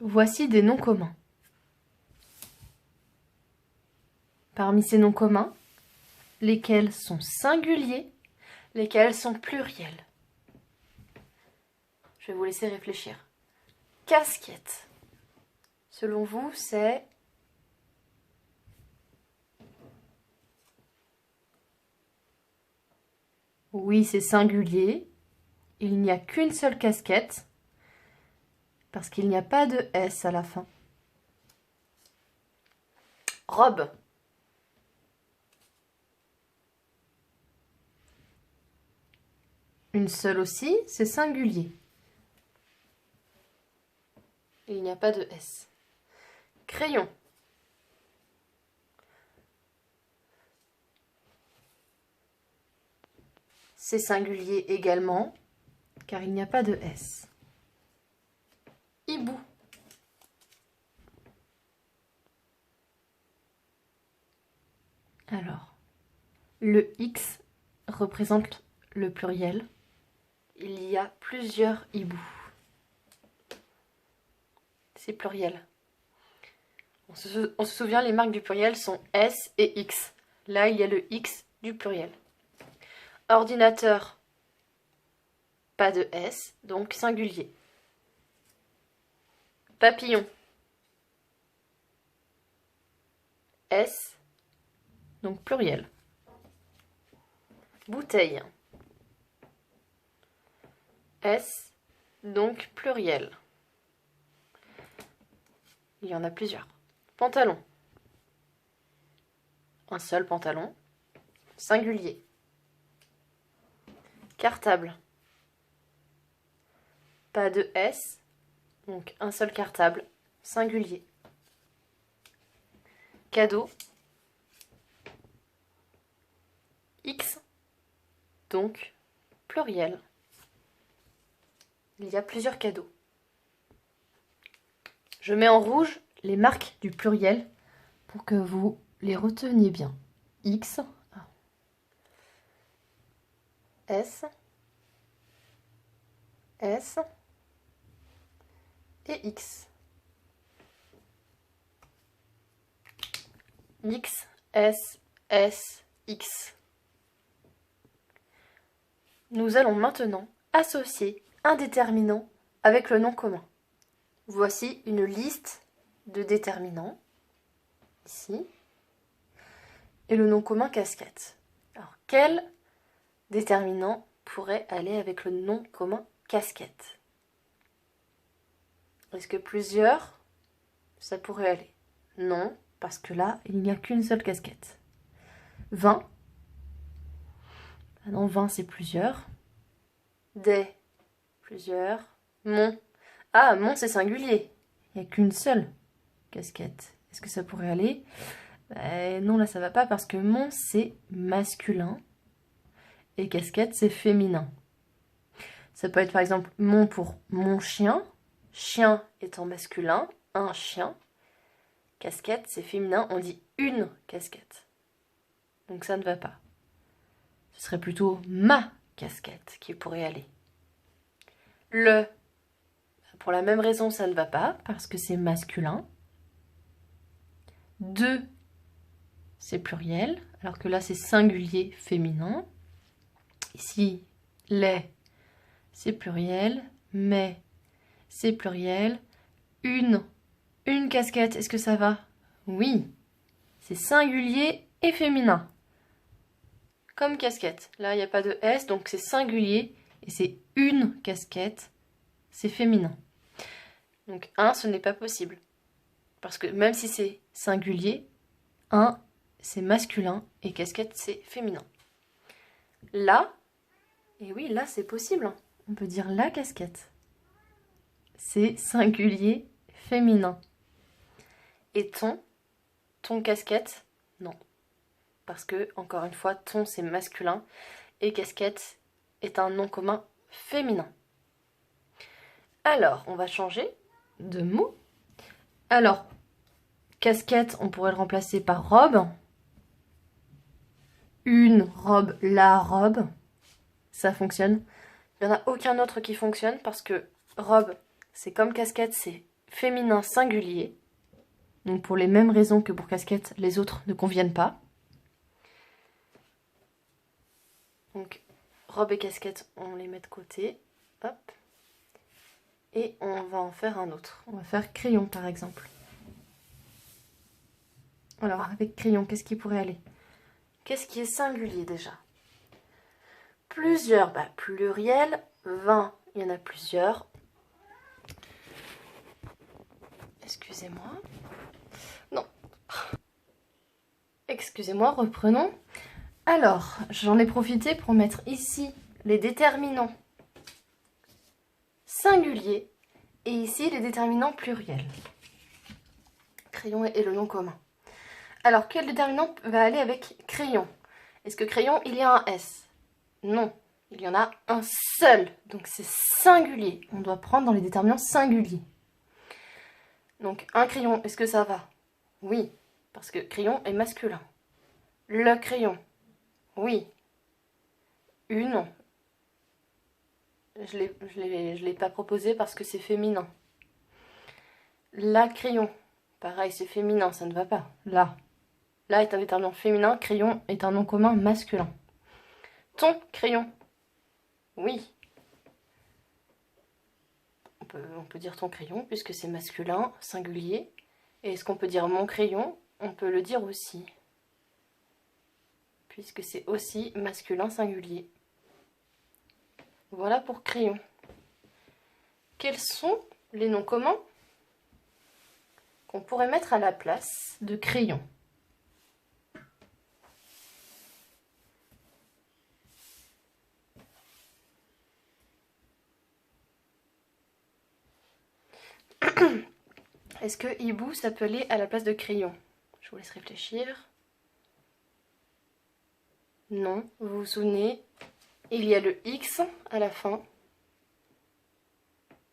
Voici des noms communs. Parmi ces noms communs, lesquels sont singuliers, lesquels sont pluriels? Je vais vous laisser réfléchir. Casquette. Selon vous, c'est... Oui, c'est singulier. Il n'y a qu'une seule casquette, parce qu'il n'y a pas de S à la fin. Robe. Une seule aussi, c'est singulier. Il n'y a pas de S. Crayon. C'est singulier également, car il n'y a pas de S. Hibou. Alors, le X représente le pluriel. Il y a plusieurs hiboux. C'est pluriel. On se souvient, les marques du pluriel sont S et X. Là, il y a le X du pluriel. Ordinateur, pas de S, donc singulier. Papillon, S, donc pluriel. Bouteille, S, donc pluriel. Il y en a plusieurs. Pantalon, un seul pantalon, singulier. Cartable, pas de S, donc un seul cartable, singulier. Cadeau, X, donc pluriel. Il y a plusieurs cadeaux. Je mets en rouge les marques du pluriel pour que vous les reteniez bien. X, S, S et X. X, S, S, X. Nous allons maintenant associer un déterminant avec le nom commun. Voici une liste de déterminants, ici, et le nom commun casquette. Alors, quel déterminant pourrait aller avec le nom commun casquette? Est-ce que plusieurs, ça pourrait aller? Non, parce que là, il n'y a qu'une seule casquette. 20. Ah non, 20, c'est plusieurs. Des, plusieurs. Mon. Ah, mon, c'est singulier. Il n'y a qu'une seule casquette. Est-ce que ça pourrait aller? Non, là, ça va pas parce que mon, c'est masculin. Et casquette, c'est féminin. Ça peut être par exemple mon pour mon chien. Chien étant masculin, un chien. Casquette, c'est féminin, on dit une casquette. Donc ça ne va pas. Ce serait plutôt ma casquette qui pourrait aller. Le, pour la même raison, ça ne va pas, parce que c'est masculin. De, c'est pluriel, alors que là c'est singulier féminin. Ici, les, c'est pluriel, mais c'est pluriel. Une casquette, est-ce que ça va? Oui, c'est singulier et féminin. Comme casquette. Là, il n'y a pas de S, donc c'est singulier et c'est une casquette, c'est féminin. Donc un, ce n'est pas possible. Parce que même si c'est singulier, un, c'est masculin et casquette, c'est féminin. Là, et oui, là, c'est possible. On peut dire la casquette. C'est singulier féminin. Et ton casquette, non. Parce que, encore une fois, ton c'est masculin et casquette est un nom commun féminin. Alors, on va changer de mot. Alors, casquette, on pourrait le remplacer par robe. Une robe, la robe. Ça fonctionne. Il n'y en a aucun autre qui fonctionne parce que robe, c'est comme casquette, c'est féminin singulier. Donc pour les mêmes raisons que pour casquette, les autres ne conviennent pas. Donc robe et casquette, on les met de côté. Hop. Et on va en faire un autre. On va faire crayon par exemple. Alors avec crayon, qu'est-ce qui pourrait aller? Qu'est-ce qui est singulier déjà? Plusieurs, pluriel, 20, il y en a plusieurs. Excusez-moi. Non. Excusez-moi, reprenons. Alors, j'en ai profité pour mettre ici les déterminants singuliers et ici les déterminants pluriels. Crayon est le nom commun. Alors, quel déterminant va aller avec crayon? Est-ce que crayon, il y a un S? Non, il y en a un seul. Donc c'est singulier. On doit prendre dans les déterminants singuliers. Donc un crayon, est-ce que ça va? Oui, parce que crayon est masculin. Le crayon, oui. Une, je l'ai pas proposé parce que c'est féminin. La crayon, pareil, c'est féminin, ça ne va pas. Là est un déterminant féminin, crayon est un nom commun masculin. Ton crayon, oui. On peut dire ton crayon puisque c'est masculin, singulier. Et est-ce qu'on peut dire mon crayon? On peut le dire aussi. Puisque c'est aussi masculin singulier. Voilà pour crayon. Quels sont les noms communs qu'on pourrait mettre à la place de crayon? Est-ce que hibou s'appelait à la place de crayon? Je vous laisse réfléchir. Non, vous vous souvenez, il y a le X à la fin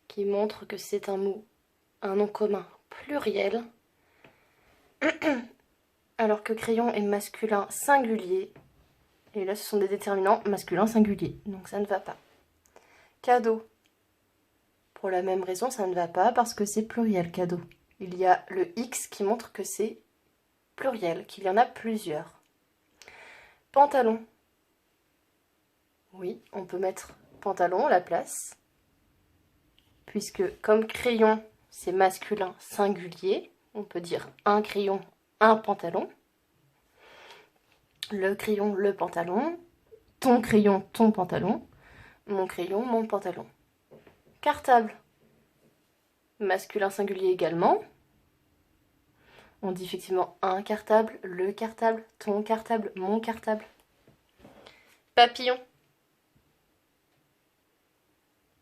qui montre que c'est un mot, un nom commun pluriel, alors que crayon est masculin singulier. Et là, ce sont des déterminants masculins singuliers, donc ça ne va pas. Cadeau. Pour la même raison, ça ne va pas parce que c'est pluriel, cadeau. Il y a le X qui montre que c'est pluriel, qu'il y en a plusieurs. Pantalon. Oui, on peut mettre pantalon à la place, puisque comme crayon, c'est masculin singulier, on peut dire un crayon, un pantalon. Le crayon, le pantalon. Ton crayon, ton pantalon. Mon crayon, mon pantalon. Cartable. Masculin singulier également. On dit effectivement un cartable, le cartable, ton cartable, mon cartable. Papillon.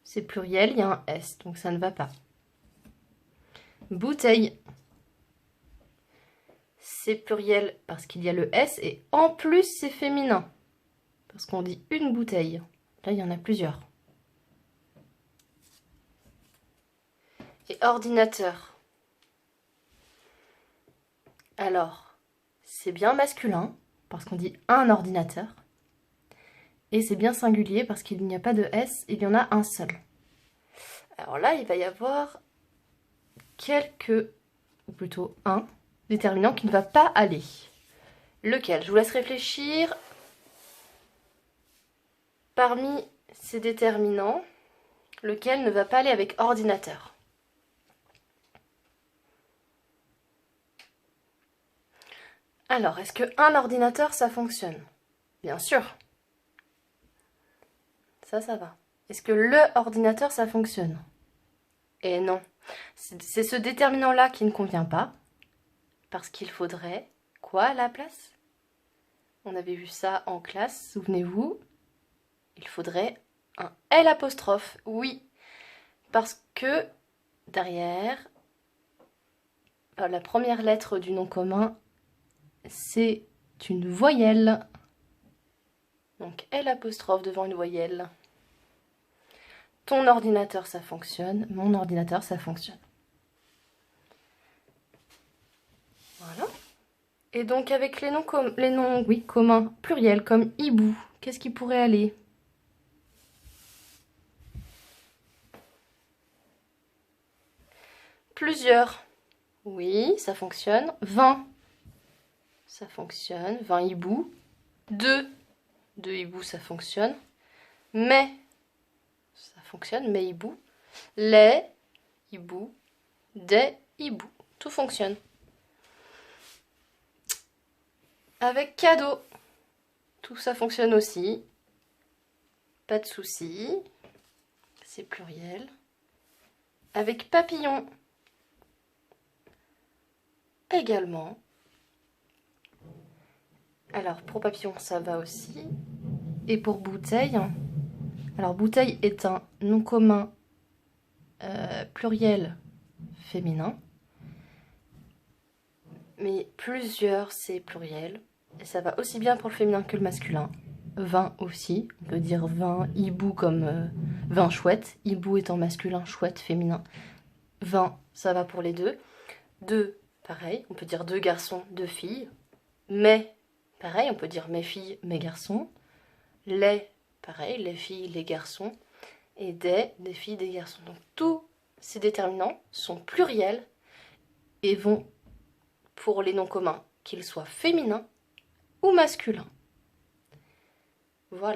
C'est pluriel, il y a un S, donc ça ne va pas. Bouteille. C'est pluriel parce qu'il y a le S et en plus c'est féminin. Parce qu'on dit une bouteille. Là, il y en a plusieurs. Et ordinateur. Alors, c'est bien masculin parce qu'on dit un ordinateur. Et c'est bien singulier parce qu'il n'y a pas de S, il y en a un seul. Alors là, il va y avoir quelques, ou plutôt un, déterminant qui ne va pas aller. Lequel? Je vous laisse réfléchir. Parmi ces déterminants, lequel ne va pas aller avec ordinateur? Alors, est-ce qu'un ordinateur, ça fonctionne? Bien sûr. Ça va. Est-ce que le ordinateur, ça fonctionne? Et non. C'est ce déterminant-là qui ne convient pas. Parce qu'il faudrait quoi à la place? On avait vu ça en classe, souvenez-vous. Il faudrait un L apostrophe. Oui. Parce que derrière, la première lettre du nom commun, c'est une voyelle. Donc L apostrophe devant une voyelle. Ton ordinateur, ça fonctionne. Mon ordinateur, ça fonctionne. Voilà. Et donc avec les noms communs, pluriels, comme hibou, qu'est-ce qui pourrait aller? Plusieurs. Oui, ça fonctionne. 20. Ça fonctionne. 20 hiboux. 2. 2 hiboux, ça fonctionne. Mais, ça fonctionne. Mais hiboux. Les hiboux. Des hiboux. Tout fonctionne. Avec cadeau. Tout ça fonctionne aussi. Pas de souci. C'est pluriel. Avec papillon. Également. Alors pour papillon ça va aussi. Et pour bouteille. Alors bouteille est un nom commun pluriel féminin. Mais plusieurs c'est pluriel. Et ça va aussi bien pour le féminin que le masculin. 20 aussi. On peut dire 20 hiboux comme 20 chouettes. Hibou étant masculin, chouette féminin. 20 ça va pour les deux. 2 pareil. On peut dire 2 garçons, 2 filles. Mais pareil, on peut dire mes filles, mes garçons. Les, pareil, les filles, les garçons. Et des filles, des garçons. Donc tous ces déterminants sont pluriels et vont pour les noms communs, qu'ils soient féminins ou masculins. Voilà.